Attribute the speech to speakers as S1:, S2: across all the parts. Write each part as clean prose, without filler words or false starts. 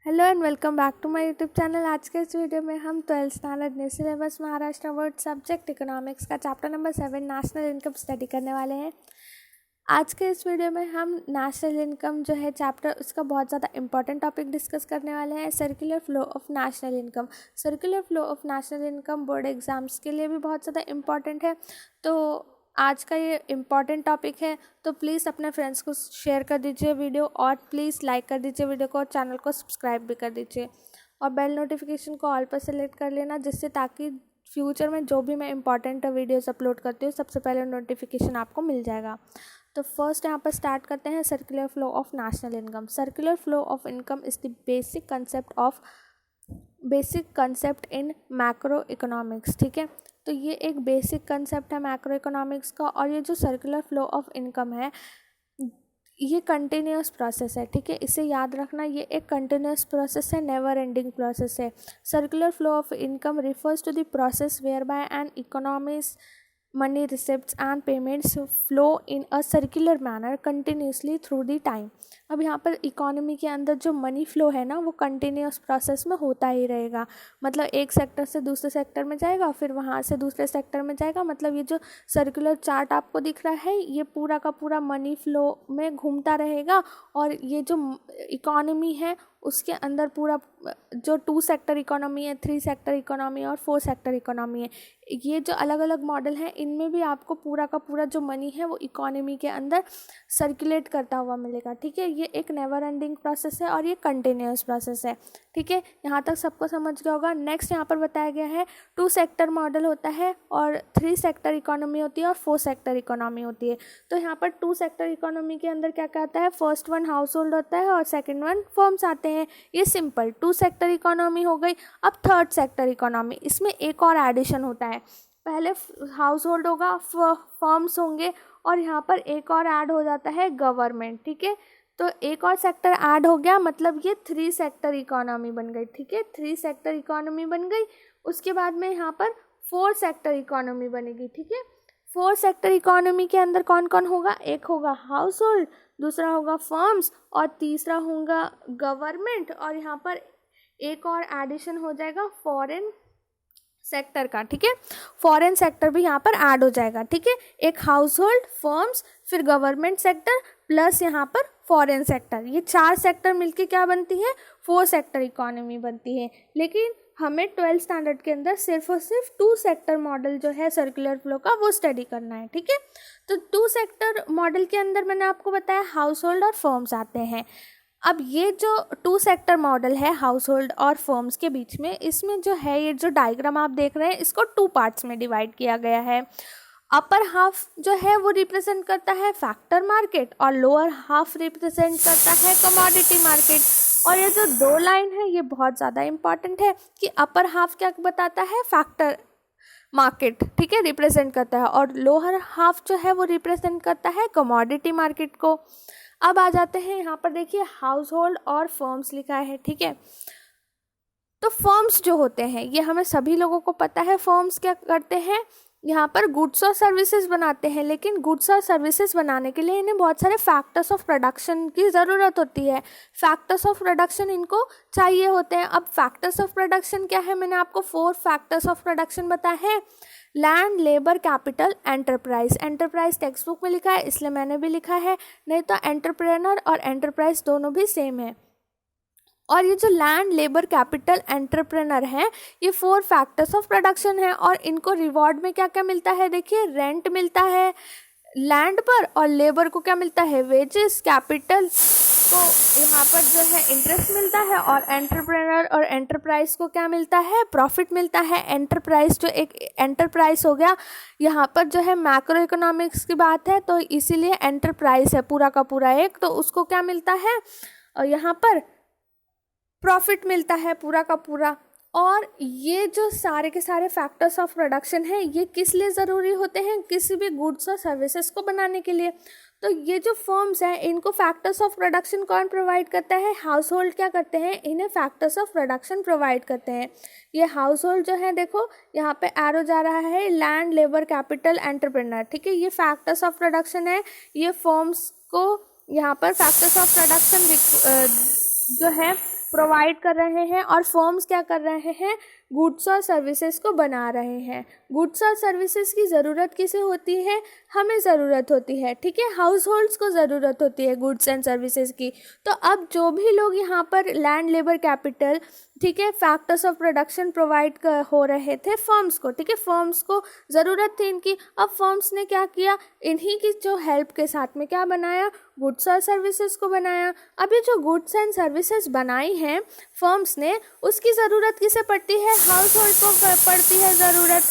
S1: Hello and welcome back to my YouTube channel. आज के इस वीडियो में हम 12th standard new syllabus Maharashtra board subject economics का chapter number 7 national income study करने वाले हैं। आज के इस वीडियो में हम नेशनल इनकम जो है चैप्टर उसका बहुत ज़्यादा इंपॉर्टेंट टॉपिक डिस्कस करने वाले हैं, circular flow of national income. Circular flow of national income board exams के लिए भी बहुत ज़्यादा इंपॉर्टेंट है, तो आज का ये इम्पॉर्टेंट टॉपिक है। तो प्लीज़ अपने फ्रेंड्स को शेयर कर दीजिए वीडियो, और प्लीज़ लाइक कर दीजिए वीडियो को, और चैनल को सब्सक्राइब भी कर दीजिए, और बेल नोटिफिकेशन को ऑल पर सेलेक्ट कर लेना, जिससे ताकि फ्यूचर में जो भी मैं इंपॉर्टेंट वीडियोस अपलोड करती हूँ सबसे पहले नोटिफिकेशन आपको मिल जाएगा। तो फर्स्ट यहाँ पर स्टार्ट करते हैं circular flow of national income. Circular flow of income is the basic concept in macro economics. ठीक है, तो ये एक बेसिक कंसेप्ट है मैक्रो इकोनॉमिक्स का, और ये जो सर्कुलर फ्लो ऑफ इनकम है ये कंटिन्यूस प्रोसेस है। ठीक है, इसे याद रखना, ये एक कंटिन्यूस प्रोसेस है, नेवर एंडिंग प्रोसेस है। Circular flow of income refers to the process whereby an economies money receipts and payments flow in a circular manner continuously through the time। अब यहाँ पर इकोनॉमी के अंदर जो money flow है ना वो कंटिन्यूस प्रोसेस में होता ही रहेगा। मतलब एक सेक्टर से दूसरे सेक्टर में जाएगा, फिर वहाँ से दूसरे सेक्टर में जाएगा। मतलब ये जो सर्कुलर चार्ट आपको दिख रहा है ये पूरा का पूरा मनी फ्लो में घूमता रहेगा, और ये जो इकोनॉमी है उसके अंदर पूरा जो 2 सेक्टर इकोनॉमी है, 3 सेक्टर इकोनॉमी और 4 सेक्टर इकोनॉमी है, ये जो अलग अलग मॉडल हैं इनमें भी आपको पूरा का पूरा जो मनी है वो इकोनॉमी के अंदर सर्कुलेट करता हुआ मिलेगा। ठीक है, ये एक नेवर एंडिंग प्रोसेस है और ये कंटिन्यूस प्रोसेस है। ठीक है, यहाँ तक सबको समझ गया होगा। नेक्स्ट यहाँ पर बताया गया है 2 सेक्टर मॉडल होता है, और 3 सेक्टर इकोनॉमी होती है, और 4 सेक्टर इकोनॉमी होती है। तो यहाँ पर 2 सेक्टर इकोनॉमी के अंदर क्या क्या आता है, फर्स्ट वन हाउस होल्ड होता है और सेकेंड वन फर्म्स आते हैं। ये सिंपल 2 सेक्टर इकोनॉमी हो गई। अब थर्ड सेक्टर इकोनॉमी, इसमें एक और एडिशन होता है। पहले हाउस होल्ड होगा, फर्म्स होंगे, और यहाँ पर एक और ऐड हो जाता है गवर्नमेंट। ठीक है, तो एक और सेक्टर ऐड हो गया, मतलब ये 3 सेक्टर इकोनॉमी बन गई। ठीक है, 3 सेक्टर इकोनॉमी बन गई। उसके बाद में यहाँ पर 4 सेक्टर इकोनॉमी बनेगी। ठीक है, 4 सेक्टर इकोनॉमी के अंदर कौन कौन होगा, एक होगा हाउस होल्ड, दूसरा होगा फर्म्स, और तीसरा होगा गवर्नमेंट, और यहाँ पर एक और एडिशन हो जाएगा फॉरेन सेक्टर का। ठीक है, फॉरेन सेक्टर भी यहाँ पर ऐड हो जाएगा। ठीक है, एक हाउस होल्ड, फर्म्स, फिर गवर्नमेंट सेक्टर प्लस यहाँ पर फॉरेन सेक्टर, ये 4 सेक्टर मिलके क्या बनती है, 4 सेक्टर इकोनॉमी बनती है। लेकिन हमें 12th स्टैंडर्ड के अंदर सिर्फ और सिर्फ 2 सेक्टर मॉडल जो है सर्कुलर फ्लो का वो स्टडी करना है। ठीक है, तो 2 सेक्टर मॉडल के अंदर मैंने आपको बताया हाउस होल्ड और फर्म्स आते हैं। अब ये जो 2 सेक्टर मॉडल है हाउस होल्ड और फर्म्स के बीच में, इसमें जो है ये जो डायग्राम आप देख रहे हैं इसको 2 पार्ट्स में डिवाइड किया गया है। अपर हाफ जो है वो रिप्रेजेंट करता है फैक्टर मार्केट, और लोअर हाफ रिप्रेजेंट करता है कमोडिटी मार्केट। और ये जो 2 लाइन है ये बहुत ज़्यादा इंपॉर्टेंट है कि अपर हाफ क्या बताता है, फैक्टर मार्केट, ठीक है, रिप्रेजेंट करता है, और लोअर हाफ जो है वो रिप्रेजेंट करता है कमोडिटी मार्केट को। अब आ जाते हैं यहाँ पर, देखिए हाउस होल्ड और फर्म्स लिखा है। ठीक है, तो फर्म्स जो होते हैं ये हमें सभी लोगों को पता है, फर्म्स क्या करते हैं, यहाँ पर गुड्स और सर्विसेज बनाते हैं। लेकिन गुड्स और सर्विसेज बनाने के लिए इन्हें बहुत सारे फैक्टर्स ऑफ प्रोडक्शन की ज़रूरत होती है। फैक्टर्स ऑफ प्रोडक्शन इनको चाहिए होते हैं। अब फैक्टर्स ऑफ प्रोडक्शन क्या है, मैंने आपको 4 फैक्टर्स ऑफ प्रोडक्शन बताए हैं। Land, labour, capital, enterprise. Enterprise text book में लिखा है इसलिए मैंने भी लिखा है, नहीं तो एंटरप्रेनर और एंटरप्राइज दोनों भी सेम है। और ये जो लैंड, लेबर, कैपिटल, एंटरप्रेनर हैं ये 4 फैक्टर्स ऑफ प्रोडक्शन है, और इनको रिवॉर्ड में क्या क्या मिलता है, देखिए रेंट मिलता है लैंड पर, और लेबर को क्या मिलता है, वेजेस, कैपिटल को यहाँ पर जो है इंटरेस्ट मिलता है, और एंटरप्रेनर और एंटरप्राइज को क्या मिलता है, प्रॉफिट मिलता है। एंटरप्राइज जो एक एंटरप्राइज हो गया, यहाँ पर जो है मैक्रो इकोनॉमिक्स की बात है तो इसीलिए एंटरप्राइज है पूरा का पूरा एक, तो उसको क्या मिलता है, यहाँ पर प्रॉफिट मिलता है पूरा का पूरा। और ये जो सारे के सारे फैक्टर्स ऑफ प्रोडक्शन हैं ये किस लिए ज़रूरी होते हैं, किसी भी गुड्स और सर्विसेज को बनाने के लिए। तो ये जो फर्म्स हैं इनको फैक्टर्स ऑफ प्रोडक्शन कौन प्रोवाइड करता है, हाउस होल्ड क्या करते हैं, इन्हें फैक्टर्स ऑफ प्रोडक्शन प्रोवाइड करते हैं। ये हाउस होल्ड जो है, देखो यहाँ पे एरो जा रहा है, लैंड, लेबर, कैपिटल, एंटरप्रेन्योर। ठीक है, ये फैक्टर्स ऑफ प्रोडक्शन है। ये फर्म्स को यहाँ पर फैक्टर्स ऑफ प्रोडक्शन जो है प्रोवाइड कर रहे हैं और फर्म्स क्या कर रहे हैं, गुड्स और सर्विसेज को बना रहे हैं। गुड्स और सर्विसेज की ज़रूरत किसे होती है, हमें ज़रूरत होती है, ठीक है, हाउस होल्ड्स को ज़रूरत होती है गुड्स एंड सर्विसेज की। तो अब जो भी लोग यहाँ पर लैंड, लेबर, कैपिटल, ठीक है, फैक्टर्स ऑफ प्रोडक्शन प्रोवाइड हो रहे थे फर्म्स को, ठीक है, फर्म्स को ज़रूरत थी इनकी। अब फर्म्स ने क्या किया, इन्हीं की जो हेल्प के साथ में क्या बनाया, गुड्स और सर्विसेज को बनाया। अब ये जो गुड्स एंड सर्विसेज बनाई हैं फर्म्स ने, उसकी ज़रूरत किसे पड़ती है, हाउस होल्ड को पड़ती है ज़रूरत।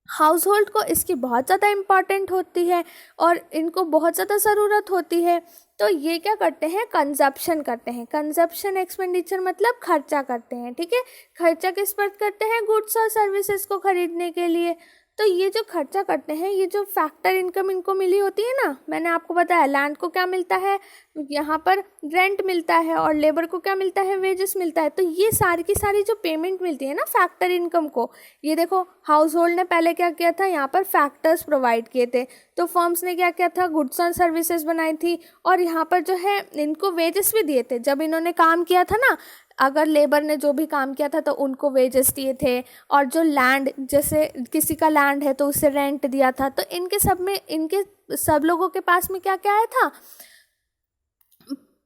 S1: हाउस होल्ड को इसकी बहुत ज़्यादा इम्पॉर्टेंट होती है और इनको बहुत ज़्यादा ज़रूरत होती है। तो ये क्या करते हैं, कंजप्शन करते हैं। कंजप्शन एक्सपेंडिचर मतलब खर्चा करते हैं, ठीक है, खर्चा किस पर करते हैं, गुड्स और सर्विसेज को खरीदने के लिए। तो ये जो खर्चा करते हैं, ये जो फैक्टर इनकम इनको मिली होती है ना, मैंने आपको बताया लैंड को क्या मिलता है, यहाँ पर रेंट मिलता है, और लेबर को क्या मिलता है, वेजेस मिलता है। तो ये सारी की सारी जो पेमेंट मिलती है ना फैक्टर इनकम को, ये देखो हाउस होल्ड ने पहले क्या किया था, यहाँ पर फैक्टर्स प्रोवाइड किए थे, तो फर्म्स ने क्या किया था, गुड्स एंड सर्विसेज बनाई थी, और यहाँ पर जो है इनको वेजेस भी दिए थे जब इन्होंने काम किया था ना। अगर लेबर ने जो भी काम किया था तो उनको वेजेस दिए थे, और जो लैंड, जैसे किसी का लैंड है तो उसे रेंट दिया था। तो इनके सब में, इनके सब लोगों के पास में क्या क्या आया था,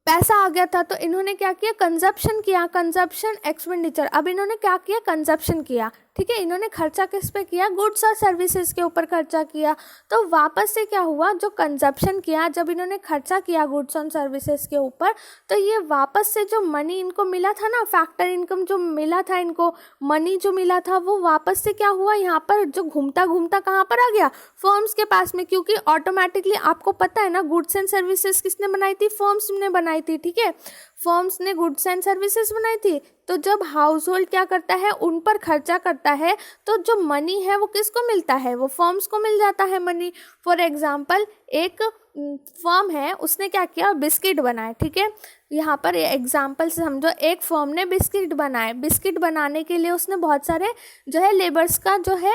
S1: पैसा आ गया था। तो इन्होंने क्या किया, कंजप्शन किया, कंजप्शन एक्सपेंडिचर। अब इन्होंने क्या किया, कंजप्शन किया, ठीक है, इन्होंने खर्चा किस पे किया, गुड्स और सर्विसेज के ऊपर खर्चा किया। तो वापस से क्या हुआ, जो कंजप्शन किया, जब इन्होंने खर्चा किया गुड्स और सर्विसेज के ऊपर, तो ये वापस से जो मनी इनको मिला था ना, फैक्टर इनकम जो मिला था इनको, मनी जो मिला था, वो वापस से क्या हुआ, यहाँ पर जो घूमता घूमता कहाँ पर आ गया, फर्म्स के पास में। क्योंकि ऑटोमेटिकली आपको पता है ना, गुड्स एंड सर्विसेज किसने बनाई थी, फर्म्स ने बनाई थी, ठीक है, फर्म्स ने गुड्स एंड सर्विसेज बनाई थी। तो जब हाउस होल्ड क्या करता है, उन पर खर्चा करता है, तो जो मनी है वो किसको मिलता है, वो फर्म्स को मिल जाता है मनी। फॉर एग्जांपल एक फर्म है, उसने क्या किया, बिस्किट बनाए, ठीक है, यहाँ पर एग्जांपल से समझो, एक फर्म ने बिस्किट बनाए। बिस्किट बनाने के लिए उसने बहुत सारे जो है लेबर्स का जो है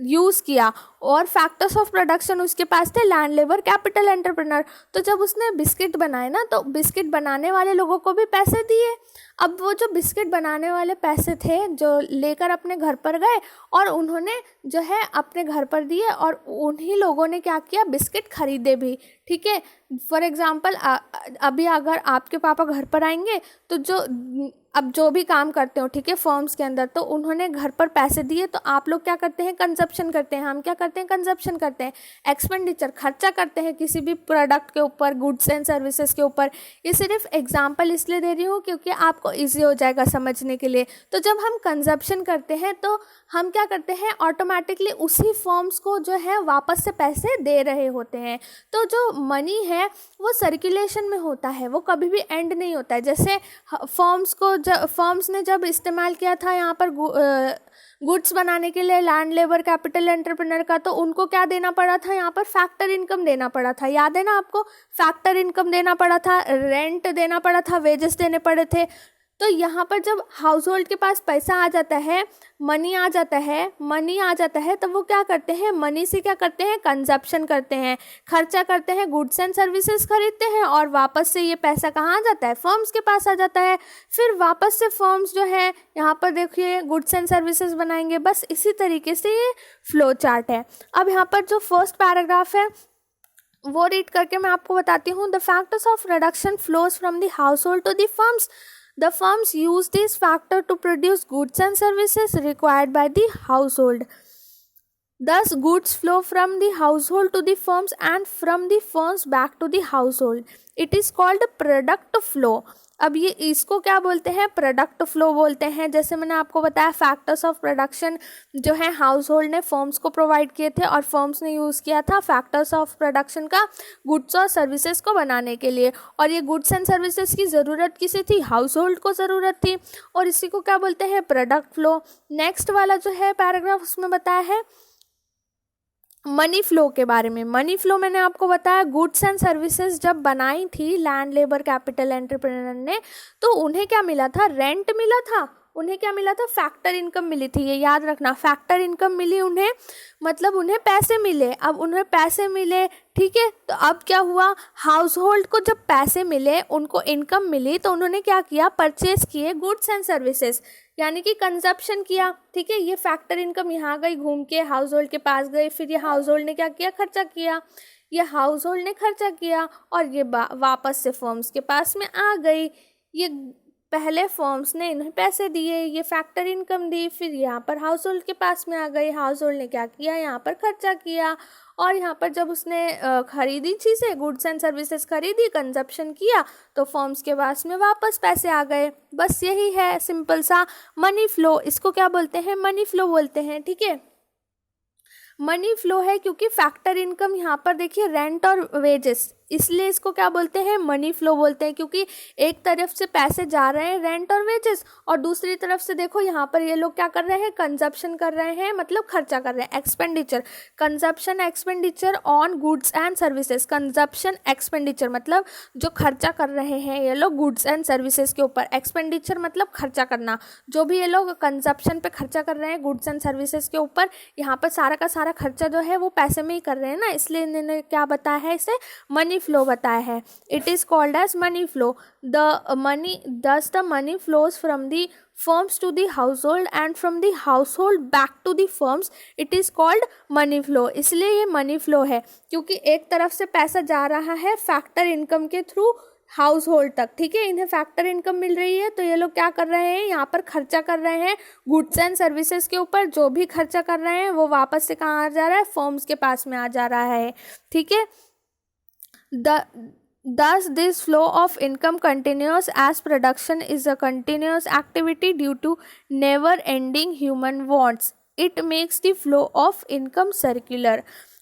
S1: यूज़ किया, और फैक्टर्स ऑफ प्रोडक्शन उसके पास थे, लैंड, लेबर, कैपिटल, एंटरप्रेन्योर। तो जब उसने बिस्किट बनाए ना, तो बिस्किट बनाने वाले लोगों को भी पैसे दिए। अब वो जो बिस्किट बनाने वाले पैसे थे, जो लेकर अपने घर पर गए और उन्होंने जो है अपने घर पर दिए, और उन्हीं लोगों ने क्या किया, बिस्किट खरीदे भी, ठीक है। फॉर एग्जांपल अभी अगर आपके पापा घर पर आएंगे, तो अब जो भी काम करते हो, ठीक है, फर्म्स के अंदर, तो उन्होंने घर पर पैसे दिए, तो आप लोग क्या करते हैं, कंजप्शन करते हैं। हम क्या करते हैं, कंजप्शन करते हैं, एक्सपेंडिचर, खर्चा करते हैं किसी भी प्रोडक्ट के ऊपर, गुड्स एंड सर्विसेज के ऊपर। ये सिर्फ एग्जांपल इसलिए दे रही हूँ क्योंकि आपको ईजी हो जाएगा समझने के लिए। तो जब हम कंजप्शन करते हैं, तो हम क्या करते हैं, ऑटोमेटिकली उसी फर्म्स को जो है वापस से पैसे दे रहे होते हैं। तो जो मनी है वो सर्कुलेशन में होता है, वो कभी भी एंड नहीं होता है। जैसे फर्म्स ने जब इस्तेमाल किया था यहाँ पर गुड्स बनाने के लिए लैंड, लेबर, कैपिटल, एंटरप्रेन्योर का, तो उनको क्या देना पड़ा था, यहाँ पर फैक्टर इनकम देना पड़ा था। याद है ना आपको, फैक्टर इनकम देना पड़ा था, रेंट देना पड़ा था, वेजेस देने पड़े थे। तो यहाँ पर जब हाउस होल्ड के पास पैसा आ जाता है, मनी आ जाता है, तो वो क्या करते हैं, मनी से क्या करते हैं, कंजप्शन करते हैं, खर्चा करते हैं, गुड्स एंड सर्विसेज खरीदते हैं, और वापस से ये पैसा कहाँ आ जाता है, फर्म्स के पास आ जाता है। फिर वापस से फर्म्स जो है यहाँ पर देखिए गुड्स एंड सर्विसेज बनाएंगे। बस इसी तरीके से ये फ्लो चार्ट है। अब यहाँ पर जो फर्स्ट पैराग्राफ है वो रीड करके मैं आपको बताती हूँ। The factors of production flows from the household to the firms. The firms use this factor to produce goods and services required by the household. Thus, goods flow from the household to the firms and from the firms back to the household. It is called product flow. अब ये इसको क्या बोलते हैं, product flow बोलते हैं। जैसे मैंने आपको बताया, फैक्टर्स ऑफ प्रोडक्शन जो है हाउस होल्ड ने फर्म्स को प्रोवाइड किए थे, और फर्म्स ने यूज़ किया था फैक्टर्स ऑफ प्रोडक्शन का गुड्स और सर्विसेज को बनाने के लिए। और ये गुड्स एंड सर्विसेज की ज़रूरत किसे थी, हाउस होल्ड को ज़रूरत थी, और इसी को क्या बोलते हैं, प्रोडक्ट फ्लो। नेक्स्ट वाला जो है पैराग्राफ, उसमें बताया है मनी फ्लो के बारे में। मनी फ्लो मैंने आपको बताया, गुड्स एंड सर्विसेज जब बनाई थी लैंड, लेबर, कैपिटल, एंटरप्रेन्योर ने, तो उन्हें क्या मिला था, रेंट मिला था, उन्हें क्या मिला था, फैक्टर इनकम मिली थी, ये याद रखना, फैक्टर इनकम मिली उन्हें, मतलब उन्हें पैसे मिले। अब उन्हें पैसे मिले, ठीक है, तो अब क्या हुआ, हाउस होल्ड को जब पैसे मिले, उनको इनकम मिली, तो उन्होंने क्या किया, परचेज किए गुड्स एंड सर्विसेज, यानी कि कंजप्शन किया, ठीक है। ये फैक्टर इनकम यहाँ गई घूम के हाउस होल्ड के पास गई, फिर ये हाउस होल्ड ने क्या किया, खर्चा किया, ये हाउस होल्ड ने खर्चा किया और ये वापस से फर्म्स के पास में आ गई। ये पहले फर्म्स ने इन्हें पैसे दिए, ये फैक्टर इनकम दी, फिर यहाँ पर हाउस होल्ड के पास में आ गई, हाउस होल्ड ने क्या किया, यहाँ पर खर्चा किया, और यहाँ पर जब उसने खरीदी चीज़ें, गुड्स एंड सर्विसेज खरीदी, कंजप्शन किया, तो फर्म्स के पास में वापस पैसे आ गए। बस यही है सिंपल सा मनी फ्लो। इसको क्या बोलते हैं, मनी फ्लो बोलते हैं, ठीक है। मनी फ्लो है क्योंकि फैक्टर इनकम यहाँ पर देखिए रेंट और वेजेस, इसलिए इसको क्या बोलते हैं, मनी फ्लो बोलते हैं, क्योंकि एक तरफ से पैसे जा रहे हैं रेंट और वेजेस, और दूसरी तरफ से देखो यहाँ पर ये लोग क्या कर रहे हैं, कंजप्शन कर रहे हैं, मतलब खर्चा कर रहे हैं, expenditure, consumption expenditure on goods and services, consumption expenditure मतलब जो खर्चा कर रहे हैं ये लोग गुड्स एंड सर्विसेज के ऊपर, एक्सपेंडिचर मतलब खर्चा करना, जो भी ये लोग कंजप्शन पे खर्चा कर रहे हैं गुड्स एंड सर्विसेज के ऊपर, यहाँ पर सारा का सारा खर्चा जो है वो पैसे में ही कर रहे हैं ना, इसलिए इन्होंने क्या बताया है, इसे मनी फ्लो बताया है। It is called as money flow. The money flows from the firms to the household and from the household back to the firms, it is called money flow। इसलिए ये मनी फ्लो है क्योंकि एक तरफ से पैसा जा रहा है फैक्टर इनकम के थ्रू हाउस होल्ड तक, ठीक है, इन्हें फैक्टर इनकम मिल रही है, तो ये लोग क्या कर रहे हैं, यहाँ पर खर्चा कर रहे हैं गुड्स एंड सर्विसेज के ऊपर, जो भी खर्चा कर रहे हैं वो वापस से कहाँ आ जा रहा है, फर्म्स के पास में आ जा रहा है, ठीक है। Thus, this flow of income continues as production is a continuous activity due to never-ending human wants. It makes the flow of income circular.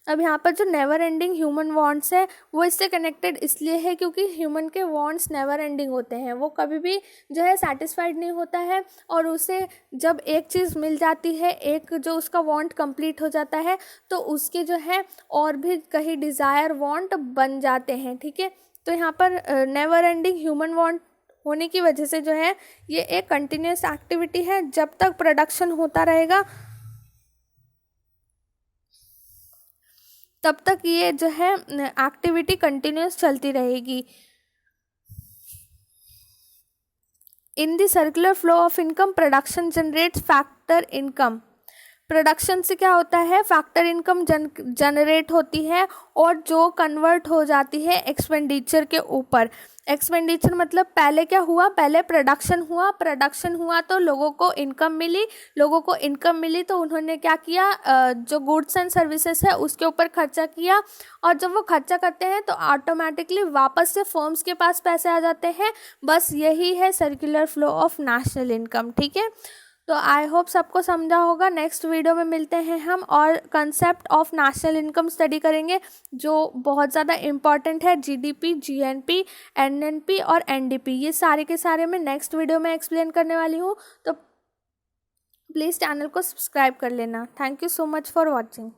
S1: अब यहाँ पर जो नेवर एंडिंग ह्यूमन वांट्स है वो इससे कनेक्टेड इसलिए है क्योंकि ह्यूमन के वांट्स नेवर एंडिंग होते हैं, वो कभी भी जो है सेटिस्फाइड नहीं होता है, और उसे जब एक चीज़ मिल जाती है, एक जो उसका वांट कंप्लीट हो जाता है, तो उसके जो है और भी कहीं डिज़ायर वांट बन जाते हैं, ठीक है। तो यहाँ पर नेवर एंडिंग ह्यूमन वांट होने की वजह से जो है ये एक कंटिन्यूस एक्टिविटी है, जब तक प्रोडक्शन होता रहेगा तब तक ये जो है एक्टिविटी कंटिन्यूस चलती रहेगी। In the circular flow of income production generates factor income. Production से क्या होता है, फैक्टर इनकम जनरेट होती है और जो कन्वर्ट हो जाती है एक्सपेंडिचर के ऊपर। एक्सपेंडिचर मतलब पहले क्या हुआ, पहले प्रोडक्शन हुआ तो लोगों को इनकम मिली, तो उन्होंने क्या किया, जो गुड्स एंड सर्विसेज है उसके ऊपर खर्चा किया, और जब वो खर्चा करते हैं तो ऑटोमेटिकली वापस से फर्म्स के पास पैसे आ जाते हैं। बस यही है circular flow of national income, ठीक है। तो आई होप सबको समझा होगा। नेक्स्ट वीडियो में मिलते हैं हम और concept of national income study करेंगे जो बहुत ज़्यादा इम्पॉर्टेंट है। जीडीपी, जीएनपी, एनएनपी और एनडीपी, ये सारे के सारे मैं नेक्स्ट वीडियो में एक्सप्लेन करने वाली हूँ, तो प्लीज़ चैनल को सब्सक्राइब कर लेना। Thank you so much for watching.